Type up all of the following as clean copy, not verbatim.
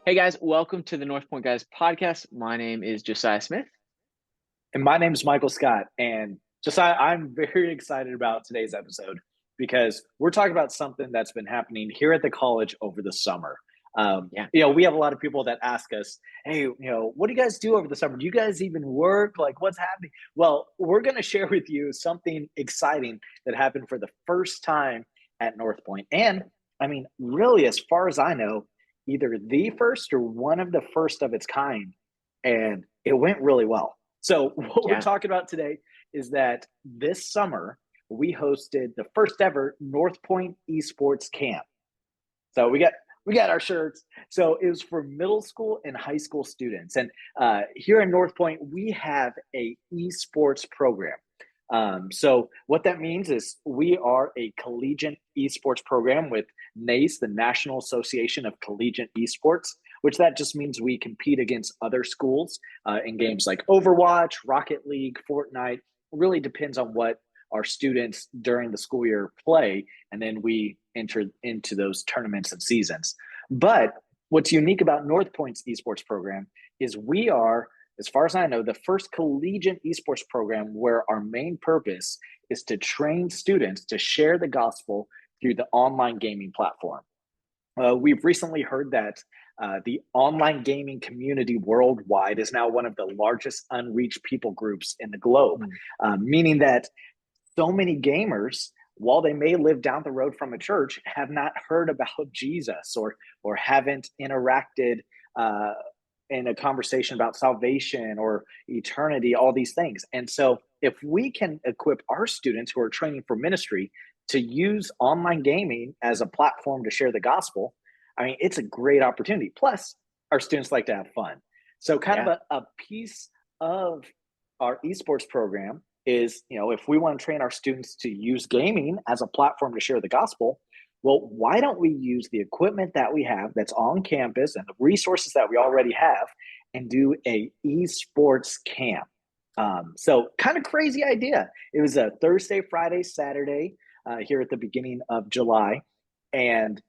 Hey guys, welcome to the Northpoint Guys podcast. My name is Josiah Smith. And my name is Michael Scott. And Josiah, I'm very excited about today's episode because we're talking about something that's been happening here at the college over the summer. Yeah, We have a lot of people that ask us, hey, what do you guys do over the summer? Do you guys even work? Like, what's happening? Well, we're going to share with you something exciting that happened for the first time at North Point. And I mean, really, as far as I know, either the first or one of the first of its kind. And it went really well. So, what we're yeah. talking about today is that this summer we hosted the first ever North Point Esports camp. So we got our shirts. So it was for middle school and high school students. And here in North Point, we have a esports program. So what that means is we are a collegiate esports program with NACE, the National Association of Collegiate Esports, which that just means we compete against other schools in games like Overwatch, Rocket League, Fortnite. It really depends on what our students during the school year play, and then we enter into those tournaments and seasons. But what's unique about North Point's esports program is we are, as far as I know, the first collegiate esports program where our main purpose is to train students to share the gospel through the online gaming platform. We've recently heard that the online gaming community worldwide is now one of the largest unreached people groups in the globe, Mm. meaning that so many gamers, while they may live down the road from a church, have not heard about Jesus or haven't interacted uh, in a conversation about salvation or eternity, all these things. And so, if we can equip our students who are training for ministry to use online gaming as a platform to share the gospel, I mean, it's a great opportunity. Plus, our students like to have fun. So, kind of Yeah. a piece of our esports program is, if we want to train our students to use gaming as a platform to share the gospel, well, why don't we use the equipment that we have that's on campus and the resources that we already have and do a esports camp? So kind of crazy idea. It was a Thursday, Friday, Saturday here at the beginning of July. And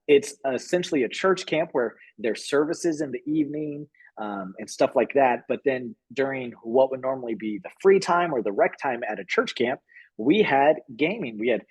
it's essentially a church camp where there's services in the evening and stuff like that. But then during what would normally be the free time or the rec time at a church camp, we had gaming. We had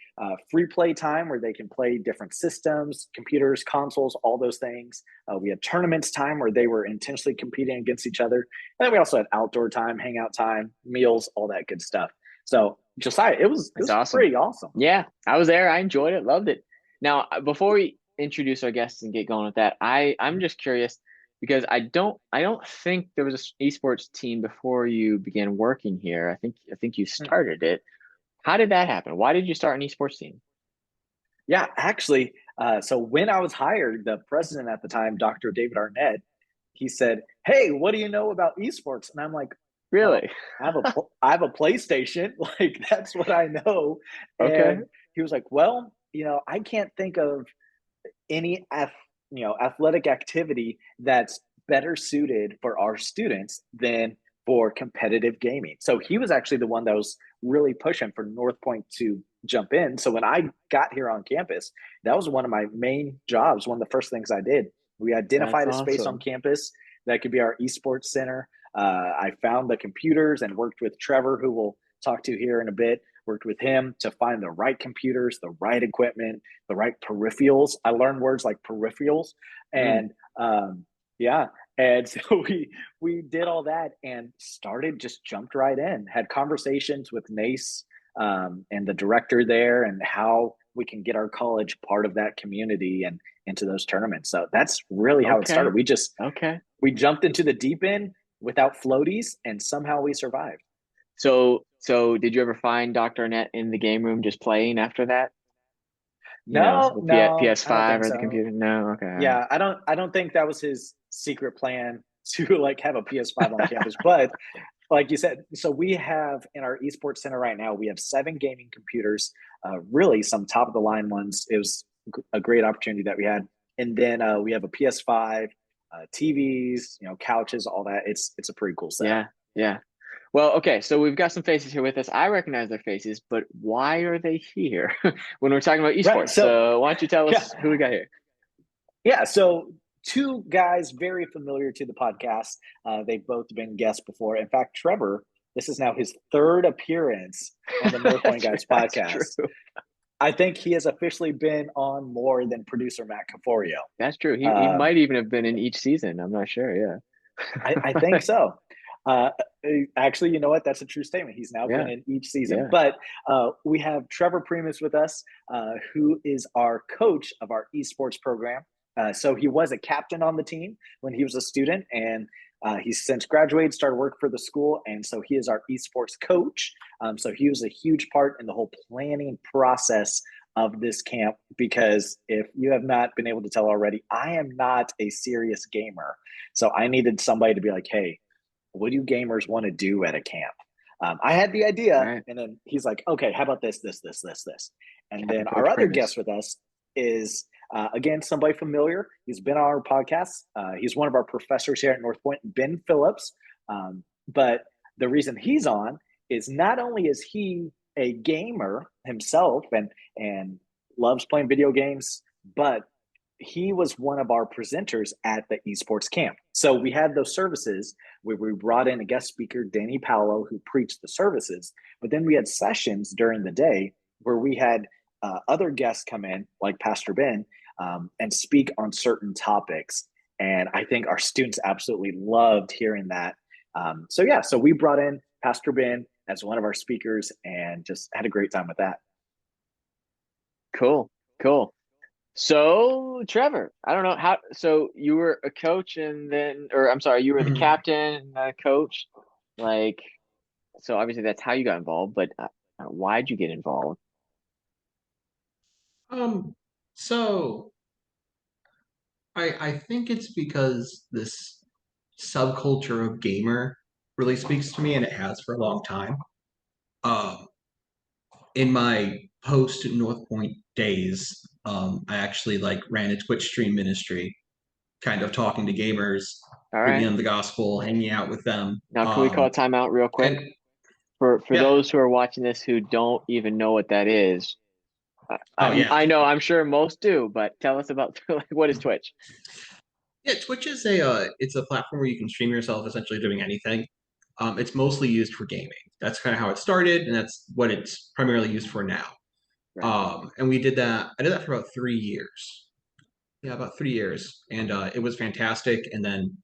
free play time where they can play different systems, computers, consoles, all those things. We had tournaments time where they were intentionally competing against each other. And then we also had outdoor time, hangout time, meals, all that good stuff. So Josiah, it was it That's was awesome. pretty awesome. Yeah, I was there. I enjoyed it. Loved it. Now, before we introduce our guests and get going with that, I'm just curious because I don't think there was an esports team before you began working here. I think you started it. How did that happen? Why did you start an esports team? Yeah, actually, so when I was hired, the president at the time, Dr. David Arnett, he said, "Hey, what do you know about esports?" And I'm like, "Well, Really? I have a PlayStation, like that's what I know." Okay. And he was like, "Well, I can't think of any athletic activity that's better suited for our students than for competitive gaming." So he was actually the one that was really pushing for North Point to jump in. So when I got here on campus, that was one of my main jobs. One of the first things I did. We That's identified a space on awesome. campus that could be our esports center. I found the computers and worked with Trevor, who we'll talk to here in a bit. Worked with him to find the right computers, the right equipment, the right peripherals. I learned words like peripherals, Mm. and yeah, and so we did all that and started just jumped right in. Had conversations with NACE and the director there, and how we can get our college part of that community and into those tournaments. So that's really how it Okay. started. Okay. We jumped into the deep end without floaties, and somehow we survived. So did you ever find Dr. Net in the game room just playing after that? No, The no, I don't PS5 think or the so. computer? No. Okay. All right. Yeah, I don't think that was his secret plan to like have a PS5 on campus. But like you said, so we have in our esports center right now, we have 7 gaming computers, really some top of the line ones. It was a great opportunity that we had. And then we have a PS5, TVs, couches, all that. It's a pretty cool setup. Yeah. Yeah. Well, okay. So we've got some faces here with us. I recognize their faces, but why are they here when we're talking about Right. esports? So So why don't you tell yeah, us who we got here? yeah. So two guys very familiar to the podcast. They've both been guests before. In fact, Trevor, this is now his third appearance on the Northpoint Guys That's true. podcast. I think he has officially been on more than producer Matt Caforio. That's true. He might even have been in each season. I'm not sure. I Yeah. think so. Uh, Actually, you know what? That's a true statement. He's now Yeah. been in each season. Yeah. But we have Trevor Primus with us, who is our coach of our esports program. So he was a captain on the team when he was a student, and he's since graduated, started work for the school, and so he is our esports coach. So he was a huge part in the whole planning process of this camp, because if you have not been able to tell already, I am not a serious gamer. So I needed somebody to be like, hey, what do gamers want to do at a camp? I had the idea, Right. and then he's like, okay, how about this? And Captain then our Coach other Primus. guest with us is, again, somebody familiar. He's been on our podcast. He's one of our professors here at Northpoint, Ben Phillips. But the reason he's on is not only is he a gamer himself and loves playing video games, but he was one of our presenters at the esports camp. So we had those services where we brought in a guest speaker, Danny Paolo, who preached the services. But then we had sessions during the day where we had other guests come in, like Pastor Ben, and speak on certain topics. And I think our students absolutely loved hearing that. So we brought in Pastor Ben as one of our speakers and just had a great time with that. Cool. Cool. So, Trevor, I don't know how. So you were a coach, and then, or I'm sorry, you were the Mhm. captain and coach. Like, so obviously that's how you got involved. But why'd you get involved? Um, so I think it's because this subculture of gamer really speaks to me, and it has for a long time. Um, in my post North Point days, I actually like ran a Twitch stream ministry, kind of talking to gamers, All bringing right. them the gospel, hanging out with them. Now, can we call a timeout real And quick for yeah, those who are watching this who don't even know what that is? oh yeah, I know, I'm sure most do, but tell us about like what is Twitch? yeah. Twitch is a it's a platform where you can stream yourself essentially doing anything. It's mostly used for gaming. That's kind of how it started, and that's what it's primarily used for now. Right. And we did that. I did that for about 3 years. Yeah, about 3 years, and it was fantastic. And then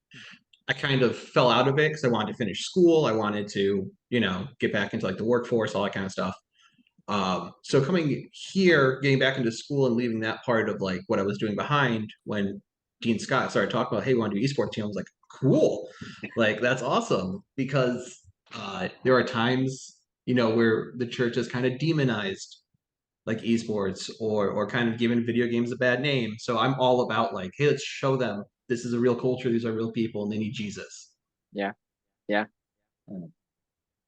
I kind of fell out of it because I wanted to finish school. I wanted to, get back into like the workforce, all that kind of stuff. So coming here, getting back into school and leaving that part of like what I was doing behind when Dean Scott started talking about, hey, we want to do esports team. I was like, cool, like that's awesome because there are times, where the church has kind of demonized like esports or kind of given video games a bad name. So I'm all about like, hey, let's show them this is a real culture, these are real people, and they need Jesus. Yeah. Yeah.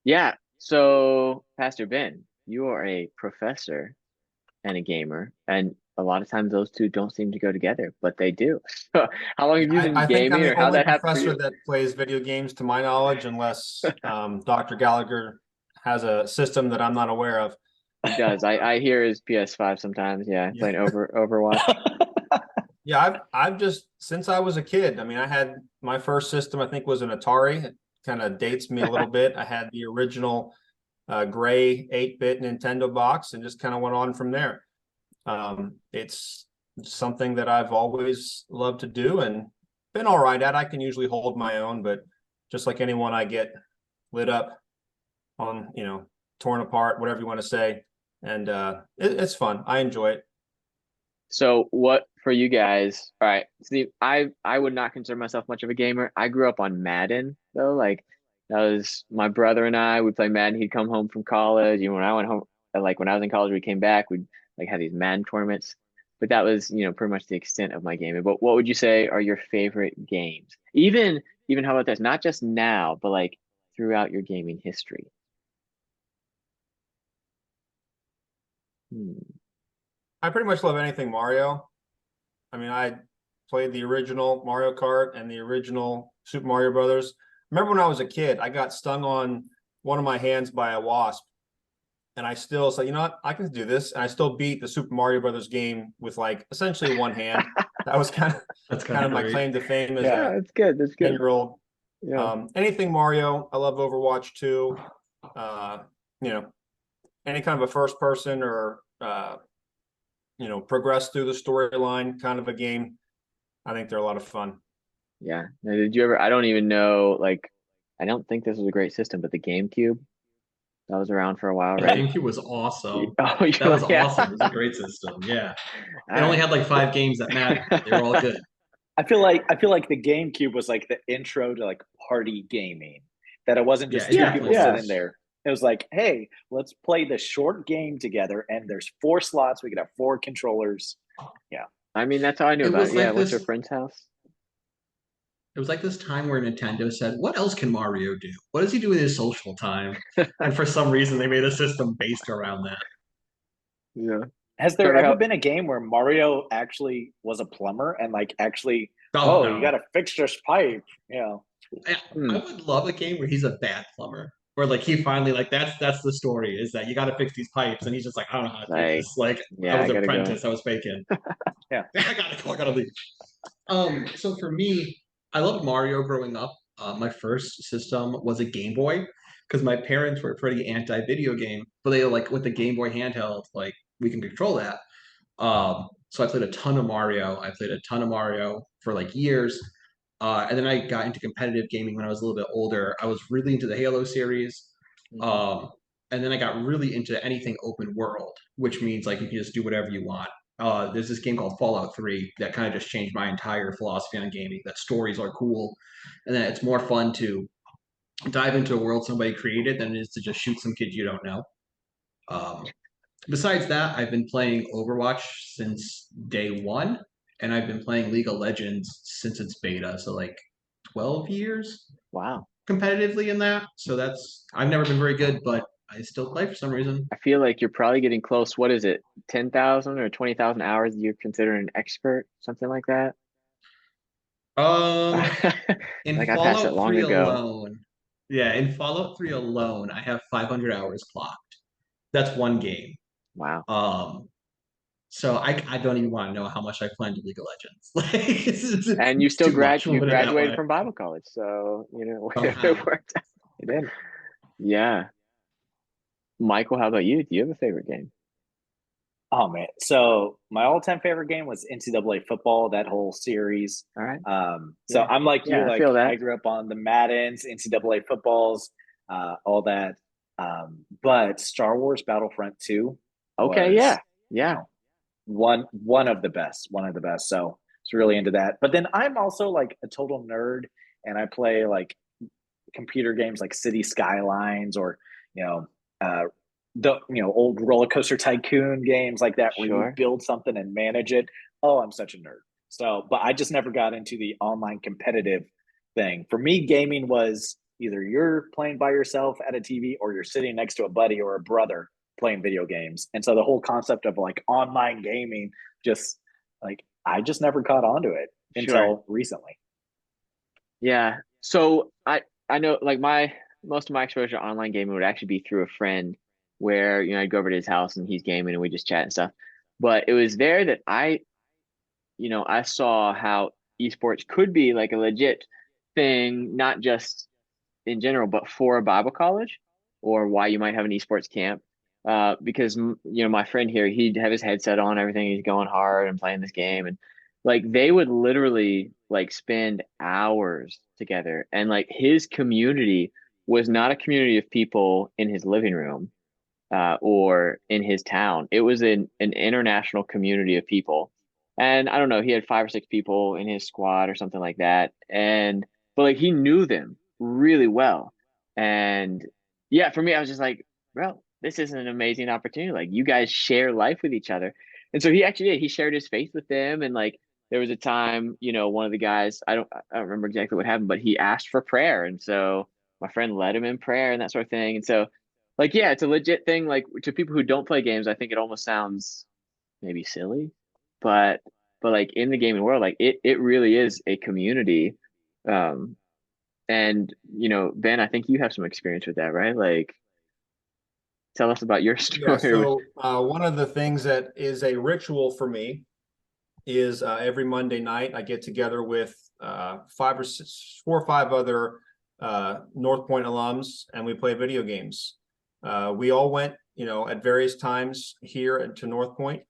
Yeah. So, Pastor Ben, you are a professor and a gamer, and a lot of times those two don't seem to go together, but they do. So, how long Yeah, have you been I think I'm gaming, the or how only that happened for professor you? that plays video games, to my knowledge, unless Dr. Gallagher has a system that I'm not aware of. He does. I hear his PS5 sometimes. Yeah, Yeah, playing Overwatch. yeah. I've just since I was a kid. I mean, I had my first system. I think was an Atari. It kind of dates me a little bit. I had the original gray 8-bit Nintendo box, and just kind of went on from there. It's something that I've always loved to do and been all right at. I can usually hold my own, but just like anyone, I get lit up on, torn apart, whatever you want to say. And it's fun. I enjoy it. So, what for you guys? All right. See, I would not consider myself much of a gamer. I grew up on Madden though. Like that was my brother and I would play Madden. He'd come home from college. When I went home, like when I was in college, we came back. We'd like have these Madden tournaments. But that was, pretty much the extent of my gaming. But what would you say are your favorite games? Even how about this? Not just now, but like throughout your gaming history. Hmm. I pretty much love anything Mario. I mean, I played the original Mario Kart and the original Super Mario Brothers. Remember when I was a kid, I got stung on one of my hands by a wasp, and I still said, you know what, I can do this, and I still beat the Super Mario Brothers game with like essentially one hand. That was That's kind of my great. claim to fame as Yeah, a that's good. That's good. 10-year-old. Yeah. Anything Mario, I love Overwatch 2. You know, any kind of a first person or progress through the storyline kind of a game. I think they're a lot of fun. Yeah. Now, did you ever? I don't even know. Like, I don't think this was a great system, but the GameCube that was around for a while, The right? GameCube was awesome. Oh, That was yeah. awesome. It was a great system. Yeah. All It only right. had like 5 games that mattered, but they were all good. I feel like the GameCube was like the intro to like party gaming. That it wasn't Yeah, just it two Yeah. people definitely Yeah. sitting was. there. It was like, hey, let's play the short game together, and there's 4 slots. We could have 4 controllers. Yeah. I mean, that's how I knew It about was it. Yeah. I like went to a this. friend's house. It was like this time where Nintendo said, "What else can Mario do? What does he do in his social time?" And for some reason, they made a system based around that. Yeah. Has there Trevor, ever how? been a game where Mario actually was a plumber and like actually, Oh oh, you got no, to fix this pipe? I would love a game where he's a bad plumber, where like he finally like that's the story is that you got to fix these pipes, and he's just like, I don't know how to do Like, this. Like I yeah, was I an gotta go. apprentice, I was faking. Yeah. I gotta go, I gotta leave. So for me, I loved Mario growing up. My first system was a Game Boy because my parents were pretty anti-video game, but they like with the Game Boy handheld, like we can control that. So I played a ton of Mario. I played a ton of Mario for like years. And then I got into competitive gaming when I was a little bit older. I was really into the Halo series. Mhm. Um, and then I got really into anything open world, which means like you can just do whatever you want. There's this game called Fallout 3 that kind of just changed my entire philosophy on gaming. That stories are cool, and then it's more fun to dive into a world somebody created than it is to just shoot some kids you don't know. Um, Besides that, I've been playing Overwatch since day one, and I've been playing League of Legends since its beta, so like 12 years Wow. competitively in that. So that's I've never been very good, but I still play for some reason. I feel like you're probably getting close. What is it? 10,000 or 20,000 hours you're considered an expert, something like that? Um, in Like I passed it Fallout long 3 ago. alone, yeah, in Fallout 3 alone, I have 500 hours clocked. That's one game. Wow. Um, so I don't even want to know how much I play into League of Legends. Like And it's too much. We'll you put it that graduated way. from Bible college, so you know it Somehow. worked out. You did. Yeah. Michael, how about you? Do you have a favorite game? Oh man. So my all-time favorite game was NCAA football, that whole series. All right. So Yeah. I'm like you, Yeah, I feel like I that. grew up on the Maddens, NCAA footballs, all that. But Star Wars Battlefront 2 Okay, was, yeah. you Yeah. know, one of the best, one of the best. So it's really into that. But then I'm also like a total nerd, and I play like computer games like City Skylines, or you know uh the old roller coaster tycoon games like that where you Sure. build something and manage it. Oh, I'm such a nerd. So but I just never got into the online competitive thing. For me, gaming was either you're playing by yourself at a TV or you're sitting next to a buddy or a brother playing video games. And so the whole concept of like online gaming, just like I just never caught onto it Sure. until recently. Yeah. So I know like my most of my exposure to online gaming would actually be through a friend where, I'd go over to his house and he's gaming and we just chat and stuff. But it was there that I saw how esports could be like a legit thing, not just in general, but for a Bible college or why you might have an esports camp. Because my friend here, he'd have his headset on, everything, he's going hard and playing this game, and like they would literally like spend hours together, and like his community was not a community of people in his living room or in his town. It was an international community of people. And I don't know, he had 5 or 6 people in his squad or something like that. But like he knew them really well. And yeah, for me, I was just like, bro, this is an amazing opportunity. Like you guys share life with each other. And so he actually did. He shared his faith with them. And like there was a time, one of the guys, I don't remember exactly what happened, but he asked for prayer. And so my friend led him in prayer and that sort of thing. And so like, yeah, it's a legit thing. Like to people who don't play games, I think it almost sounds maybe silly, but like in the gaming world, like it really is a community. Um, and Ben, I think you have some experience with that, right? Like, tell us about your Yeah, story with. so one of the things that is a ritual for me is every Monday night I get together with 4 or 5 other Northpoint alums, and we play video games. We all went, at various times here to Northpoint.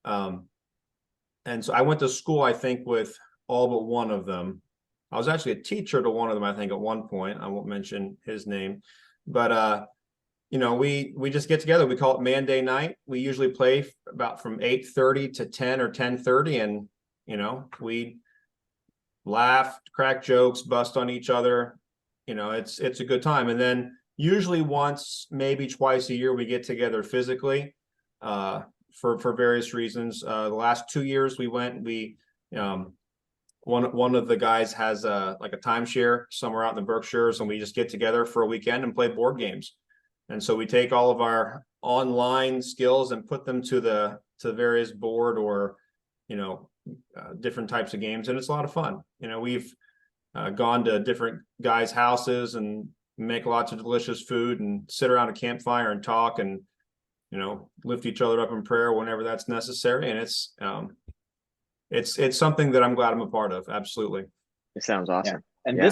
And so I went to school, I think, with all but one of them. I was actually a teacher to one of them, I think, at one point. I won't mention his name, but we just get together. We call it Man Day Night. We usually play about from 8:30 to 10 or 10:30, and we laugh, crack jokes, bust on each other. It's a good time. And then usually once, maybe twice a year, we get together physically for various reasons. The last 2 years we went. One of the guys has like a timeshare somewhere out in the Berkshires, and we just get together for a weekend and play board games. And so we take all of our online skills and put them to various board or different types of games, and it's a lot of fun. We've gone to different guys' houses and make lots of delicious food and sit around a campfire and talk and lift each other up in prayer whenever that's necessary. And it's something that I'm glad I'm a part of. Absolutely. It sounds awesome. And Yeah.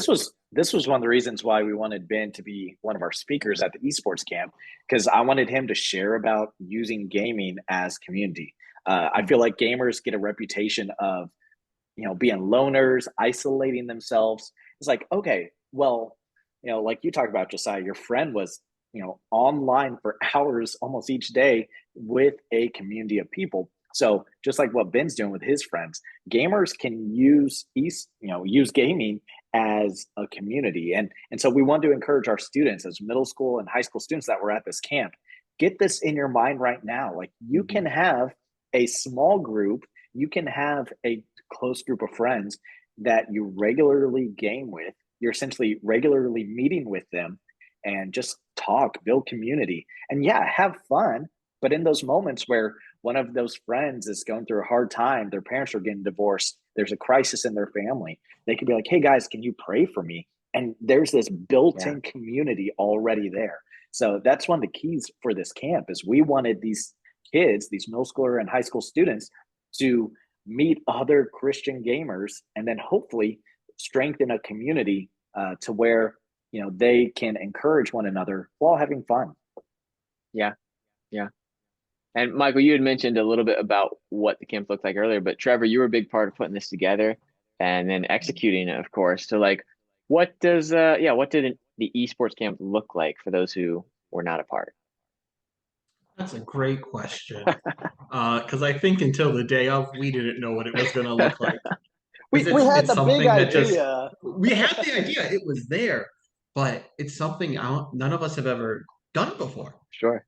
this was one of the reasons why we wanted Ben to be one of our speakers at the esports camp, because I wanted him to share about using gaming as community. I feel like gamers get a reputation of being loners, isolating themselves. It's like, okay, well, like you talked about, Josiah, your friend was online for hours almost each day with a community of people. So just like what Ben's doing with his friends, gamers can use gaming as a community. And so we want to encourage our students as middle school and high school students that were at this camp, get this in your mind right now. Like, you can have a small group, you can have a close group of friends that you regularly game with. You're essentially regularly meeting with them and just talk, build community, and have fun. But in those moments where one of those friends is going through a hard time, their parents are getting divorced, there's a crisis in their family, they could be like, hey guys, can you pray for me? And there's this built-in community already there. So that's one of the keys for this camp, is we wanted these kids, these middle schooler and high school students, to meet other Christian gamers and then hopefully strengthen a community to where they can encourage one another while having fun. Yeah. And Michael, you had mentioned a little bit about what the camp looked like earlier, but Trevor, you were a big part of putting this together and then executing it, of course. So like, what did the esports camp look like for those who were not a part? That's a great question. Because I think until the day of, we didn't know what it was going to look like. We had the big idea. We had the idea. It was there, but it's something none of us have ever done before. Sure.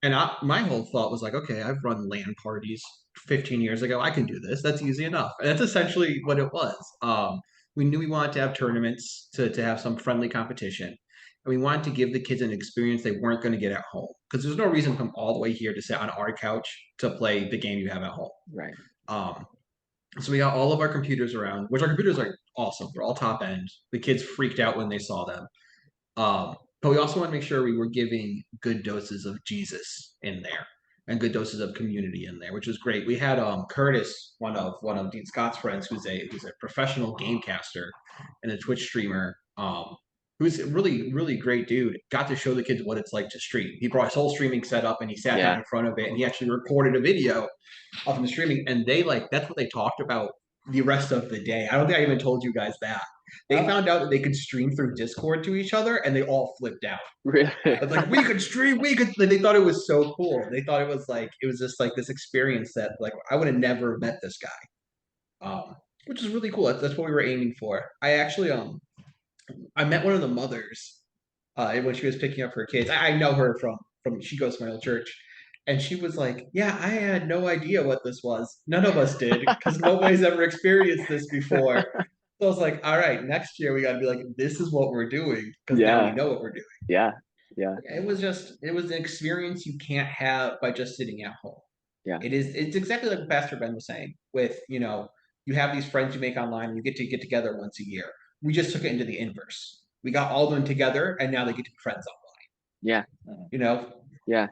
And my whole thought was like, okay, I've run LAN parties 15 years ago. I can do this. That's easy enough. And that's essentially what it was. We knew we wanted to have tournaments to have some friendly competition. And we wanted to give the kids an experience they weren't going to get at home. Because there's no reason to come all the way here to sit on our couch to play the game you have at home. Right. So we got all of our computers around, which our computers are awesome. They're all top end. The kids freaked out when they saw them. But we also want to make sure we were giving good doses of Jesus in there and good doses of community in there, which was great. We had Curtis, one of Dean Scott's friends, who's a professional game caster and a Twitch streamer, who's a really, really great dude, got to show the kids what it's like to stream. He brought his whole streaming setup and he sat down in front of it and he actually recorded a video of him streaming, and that's what they talked about the rest of the day. I don't think I even told you guys that. They found out that they could stream through Discord to each other, and they all flipped out. Really? It's like, we could stream, they thought it was so cool. They thought it was just like this experience that like I would have never met this guy. Which is really cool. That's what we were aiming for. I actually I met one of the mothers when she was picking up her kids. I know her from she goes to my old church. And she was like, yeah, I had no idea what this was. None of us did, because nobody's ever experienced this before. So I was like, all right, next year we got to be like, this is what we're doing, because now we know what we're doing. Yeah. It was an experience you can't have by just sitting at home. Yeah. It's exactly like what Pastor Ben was saying with, you have these friends you make online and you get together once a year. We just took it into the inverse. We got all of them together and now they get to be friends online. Yeah. Yeah.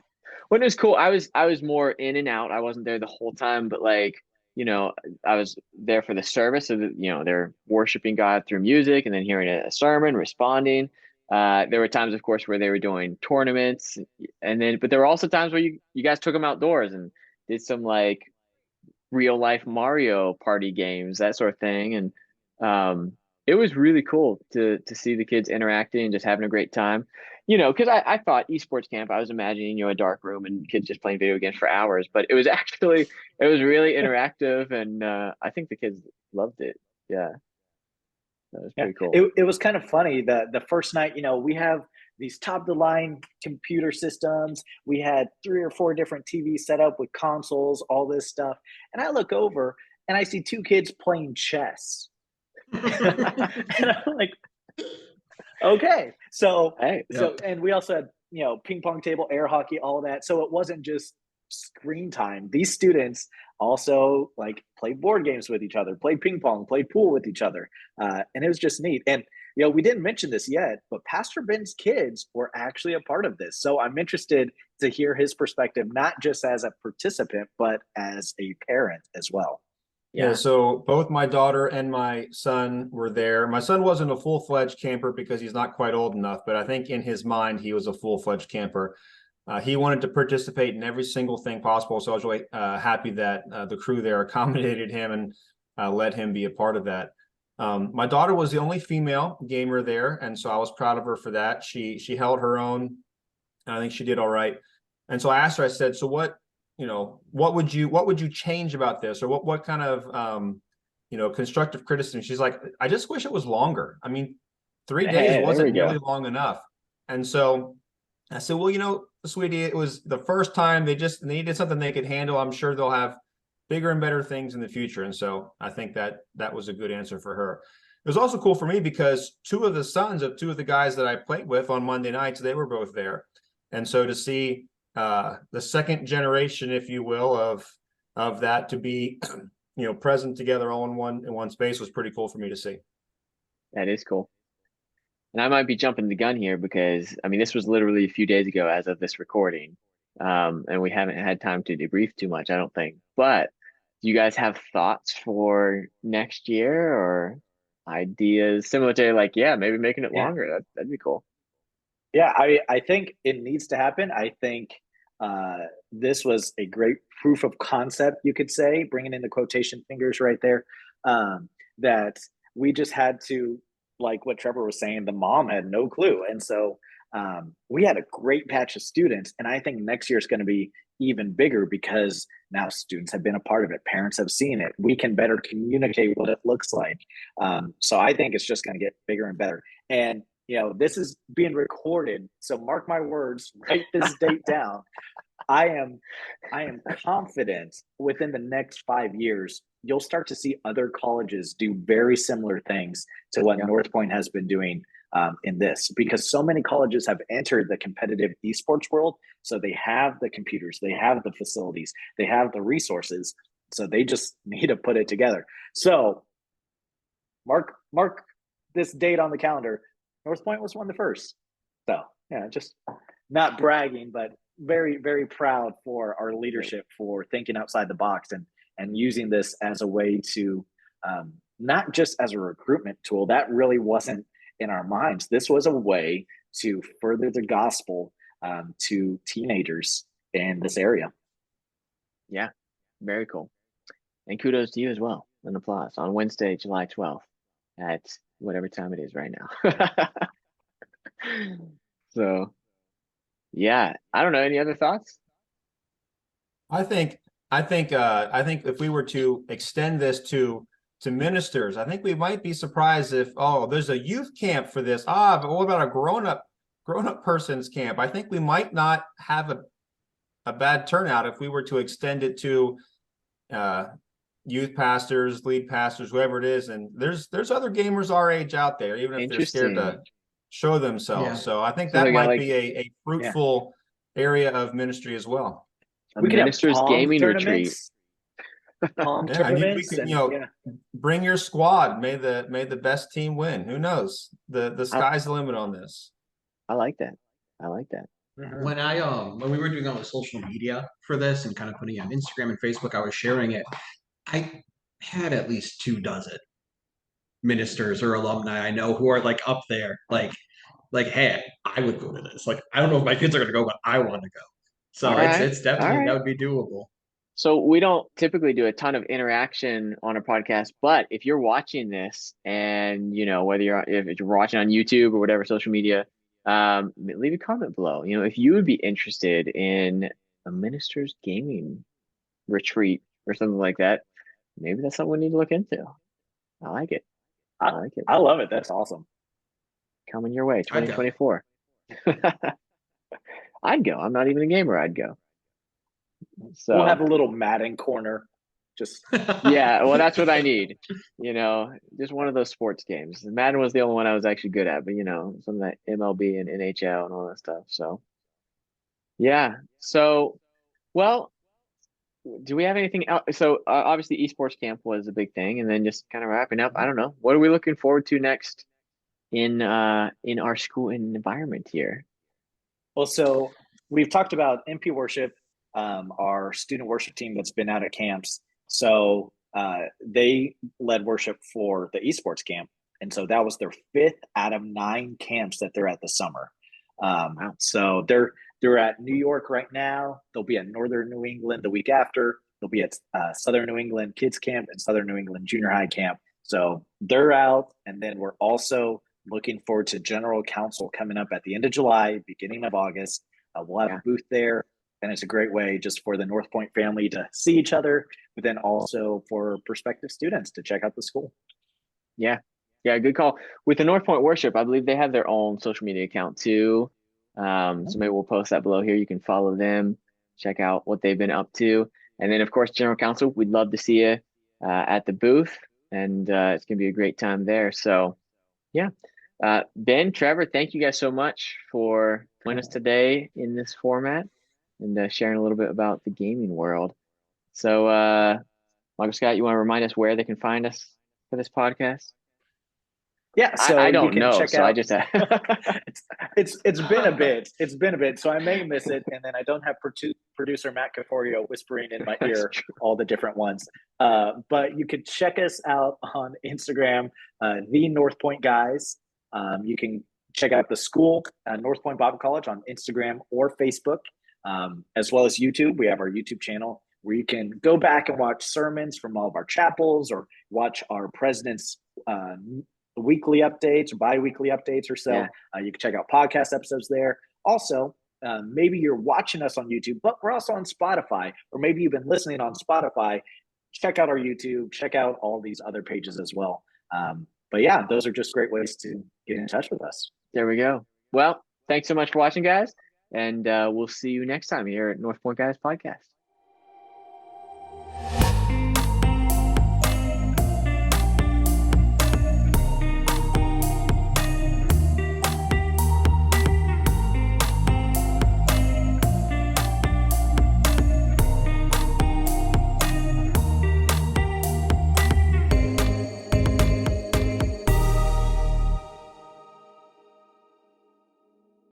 Well, it was cool. I was more in and out. I wasn't there the whole time, but like I was there for the service, so that, they're worshiping God through music and then hearing a sermon, responding. There were times, of course, where they were doing tournaments, but there were also times where you guys took them outdoors and did some like real life Mario party games, that sort of thing. And it was really cool to see the kids interacting and just having a great time. Because I thought esports camp, I was imagining, a dark room and kids just playing video games for hours, but it was really interactive, and I think the kids loved it. Yeah, that was Yeah, pretty cool. it was kind of funny. The first night, we have these top of the line computer systems. We had 3 or 4 different TVs set up with consoles, all this stuff. And I look over and I see 2 kids playing chess. And I'm like, okay. So Hey, and we also had, ping pong table, air hockey, all that. So it wasn't just screen time. These students also like played board games with each other, played ping pong, played pool with each other. And it was just neat. And, we didn't mention this yet, but Pastor Ben's kids were actually a part of this. So I'm interested to hear his perspective, not just as a participant, but as a parent as well. Yeah, so both my daughter and my son were there. My son wasn't a full-fledged camper because he's not quite old enough, but I think in his mind, he was a full-fledged camper. He wanted to participate in every single thing possible. So I was really happy that the crew there accommodated him and let him be a part of that. My daughter was the only female gamer there, and so I was proud of her for that. She held her own, and I think she did all right. And so I asked her, I said, so what would you change about this, or what kind of constructive criticism? She's like, I just wish it was longer. I mean, 3 days wasn't really long enough. And so I said, well, sweetie, it was the first time they needed something they could handle. I'm sure they'll have bigger and better things in the future. And so I think that was a good answer for her. It was also cool for me because 2 of the sons of 2 of the guys that I played with on Monday nights, they were both there. And so to see the second generation, if you will, of that to be, present together all in one space was pretty cool for me to see. That is cool. And I might be jumping the gun here because, I mean, this was literally a few days ago as of this recording. And we haven't had time to debrief too much, I don't think. But do you guys have thoughts for next year or ideas similar to like, maybe making it longer? That'd be cool. Yeah, I think it needs to happen. I think this was a great proof of concept, you could say, bringing in the quotation fingers right there, that we just had to, like what Trevor was saying, the mom had no clue. And so we had a great batch of students. And I think next year is going to be even bigger because now students have been a part of it. Parents have seen it. We can better communicate what it looks like. So I think it's just going to get bigger and better. And this is being recorded, so mark my words, write this date down. I am confident within the next 5 years, you'll start to see other colleges do very similar things to what Northpoint has been doing in this, because so many colleges have entered the competitive esports world. So they have the computers, they have the facilities, they have the resources. So they just need to put it together. So mark this date on the calendar. Northpoint was one of the first. So just not bragging, but very, very proud for our leadership for thinking outside the box and using this as a way to not just as a recruitment tool. That really wasn't in our minds. This was a way to further the gospel to teenagers in this area. Yeah, very cool. And kudos to you as well. An applause on Wednesday, July 12th at whatever time it is right now. So, I don't know. Any other thoughts? I think if we were to extend this to ministers, I think we might be surprised if, there's a youth camp for this. But what about a grown-up person's camp? I think we might not have a bad turnout if we were to extend it to youth pastors, lead pastors, whoever it is. And there's other gamers our age out there, even if they're scared to show themselves. Yeah. So I think that might be a fruitful area of ministry as well. We could ministers have gaming retreat. We could, bring your squad. May the best team win. Who knows? The sky's the limit on this. I like that. Mm-hmm. When we were doing all the social media for this and kind of putting it on Instagram and Facebook, I was sharing it. I had at least 2 dozen ministers or alumni I know who are like up there, like, hey, I would go to this. Like, I don't know if my kids are gonna go, but I want to go. All So right. it's All definitely that right. would be doable. So we don't typically do a ton of interaction on a podcast, but if you're watching this and whether if you're watching on YouTube or whatever social media, leave a comment below. If you would be interested in a minister's gaming retreat or something like that, maybe that's something we need to look into. I like it. I I, like it. I love it. That's awesome. Coming your way, I'd go. 2024. I'd go. I'm not even a gamer. I'd go. We'll have So a little Madden corner. Just yeah, well, that's what I need. Just one of those sports games. Madden was the only one I was actually good at, but some of that MLB and NHL and all that stuff. So yeah. So well, do we have anything else? So obviously, esports camp was a big thing, and then just kind of wrapping up. I don't know. What are we looking forward to next in our school environment here? Well, so we've talked about MP Worship, our student worship team that's been out at camps. So they led worship for the esports camp. And so that was their 5th out of 9 camps that they're at this summer. Wow. So they're at New York right now. They'll be at Northern New England the week after. They'll be at Southern New England Kids Camp and Southern New England Junior High Camp. So they're out. And then we're also looking forward to General Council coming up at the end of July, beginning of August. We'll have Yeah. a booth there, and it's a great way just for the Northpoint family to see each other, but then also for prospective students to check out the school. Yeah. Yeah, good call. With the Northpoint Worship, I believe they have their own social media account too. So maybe we'll post that below here. You can follow them, check out what they've been up to. And then, of course, General Counsel, we'd love to see you at the booth, and it's going to be a great time there. So, yeah. Ben, Trevor, thank you guys so much for joining us today in this format and sharing a little bit about the gaming world. So, Michael Scott, you want to remind us where they can find us for this podcast? Yeah, so I you don't can know, check so I out. just It's been a bit. It's been a bit, so I may miss it, and then I don't have producer Matt Caforio whispering in my ear all the different ones. But you can check us out on Instagram, the Northpoint Guys. You can check out the school, Northpoint Bible College, on Instagram or Facebook, as well as YouTube. We have our YouTube channel where you can go back and watch sermons from all of our chapels, or watch our president's weekly updates or bi-weekly updates or so. Yeah. You can check out podcast episodes there. Also, maybe you're watching us on YouTube, but we're also on Spotify, or maybe you've been listening on Spotify. Check out our YouTube, check out all these other pages as well. But yeah, those are just great ways to get in touch with us. There we go. Well, thanks so much for watching, guys, and we'll see you next time here at Northpoint Guys Podcast.